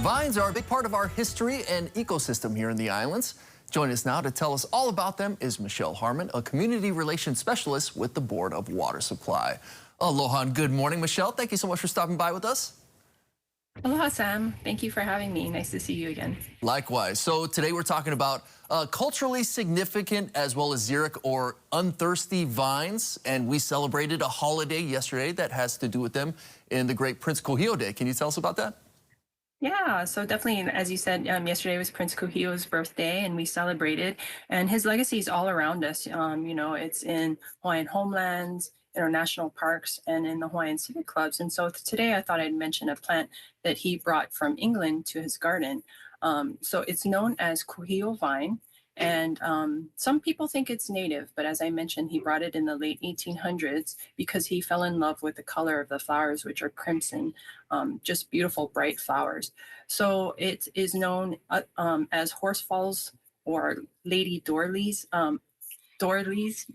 Vines are a big part of our history and ecosystem here in the islands. Joining us now to tell us all about them is Michelle Harmon, a community relations specialist with the Board of Water Supply. Aloha and good morning, Michelle. Thank you so much for stopping by with us. Aloha, Sam. Thank you for having me. Nice to see you again. Likewise. So today we're talking about culturally significant as well as xeric or unthirsty vines. And we celebrated a holiday yesterday that has to do with them in the Great Prince Kuhio Day. Can you tell us about that? Yeah, so definitely, as you said, yesterday was Prince Kuhio's birthday, and we celebrated. And his legacy is all around us. It's in Hawaiian homelands, in our national parks, and in the Hawaiian civic clubs. And so today, I thought I'd mention a plant that he brought from England to his garden. So it's known as Kuhio vine. And some people think it's native, but as I mentioned, he brought it in the late 1800s because he fell in love with the color of the flowers, which are crimson, just beautiful, bright flowers. So it is known as horsefalls or Lady Dorley's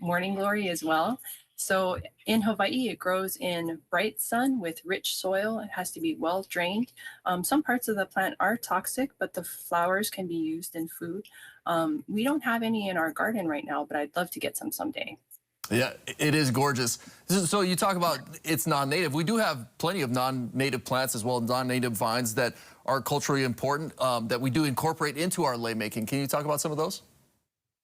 morning glory as well. So in Hawaii, it grows in bright sun with rich soil. It has to be well drained. Some parts of the plant are toxic, but the flowers can be used in food. We don't have any in our garden right now, but I'd love to get some someday. Yeah, it is gorgeous. So you talk about it's non-native. We do have plenty of non-native plants as well as non-native vines that are culturally important that we do incorporate into our lei making. Can you talk about some of those?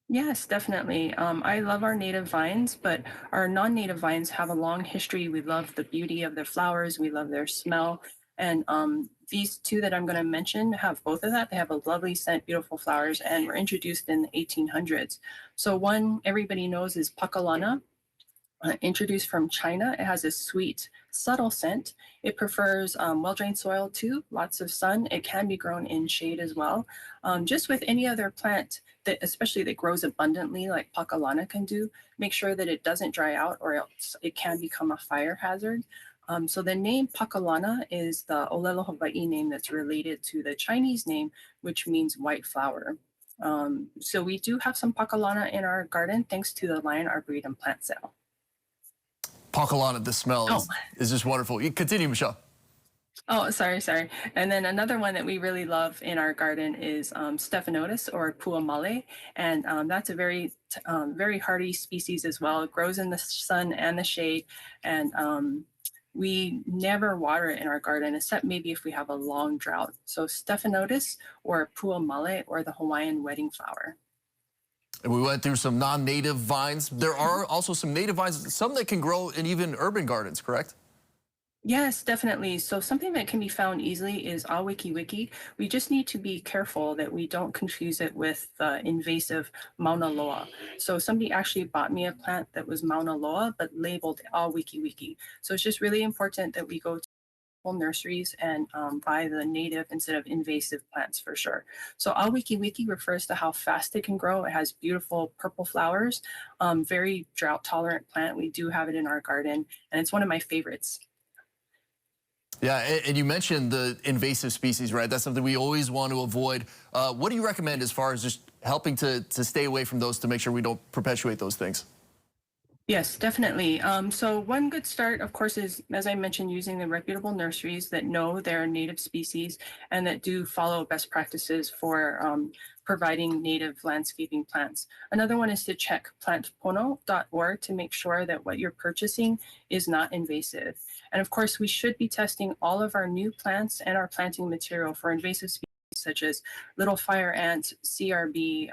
Yes, definitely. I love our native vines, but our non-native vines have a long history. We love the beauty of their flowers. We love their smell. And these two that I'm going to mention have both of that. They have a lovely scent, beautiful flowers, and were introduced in the 1800s. So one everybody knows is Pakalana, introduced from China. It has a sweet, subtle scent. It prefers well-drained soil too, lots of sun. It can be grown in shade as well. Just with any other plant, that especially that grows abundantly like Pakalana can do, make sure that it doesn't dry out or else it can become a fire hazard. So the name Pakalana is the Olelo Hawaii name that's related to the Chinese name, which means white flower. So we do have some Pakalana in our garden thanks to the Lion Arboretum plant sale. Pakalana, the smell Oh, is just wonderful. You continue, Michelle. oh, sorry. And then another one that we really love in our garden is Stephanotis or Puamale, and that's a very hardy species as well. It grows in the sun and the shade, and we never water it in our garden except maybe if we have a long drought. So Stephanotis or Puamale or the Hawaiian wedding flower. And we went through some non-native vines. There are also some native vines, some that can grow in even urban gardens, correct? Yes, definitely. So something that can be found easily is Awiki Wiki. We just need to be careful that we don't confuse it with the invasive Mauna Loa. So somebody actually bought me a plant that was Mauna Loa, but labeled Awiki Wiki. So it's just really important that we go to nurseries and buy the native instead of invasive plants for sure. So Awiki Wiki refers to how fast it can grow. It has beautiful purple flowers, very drought tolerant plant. We do have it in our garden, and it's one of my favorites. Yeah, and you mentioned the invasive species, right? That's something we always want to avoid. What do you recommend as far as just helping to stay away from those to make sure we don't perpetuate those things? Yes, definitely. So one good start, of course, is, as I mentioned, using the reputable nurseries that know their native species and that do follow best practices for providing native landscaping plants. Another one is to check plantpono.org to make sure that what you're purchasing is not invasive. And of course, we should be testing all of our new plants and our planting material for invasive species such as little fire ants, CRB,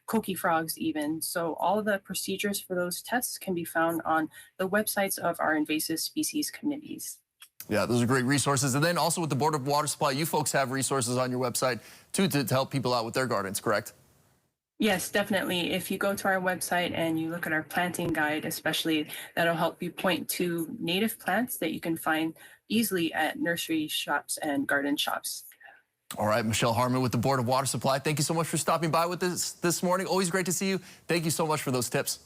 coqui frogs even. So all of the procedures for those tests can be found on the websites of our invasive species committees. Yeah, those are great resources. And then also with the Board of Water Supply, you folks have resources on your website too to help people out with their gardens, correct? Yes, definitely. If you go to our website and you look at our planting guide, especially, that'll help you point to native plants that you can find easily at nursery shops and garden shops. All right, Michelle Harmon with the Board of Water Supply. Thank you so much for stopping by with us this morning. Always great to see you. Thank you so much for those tips.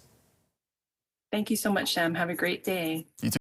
Thank you so much, Sam. Have a great day. You too.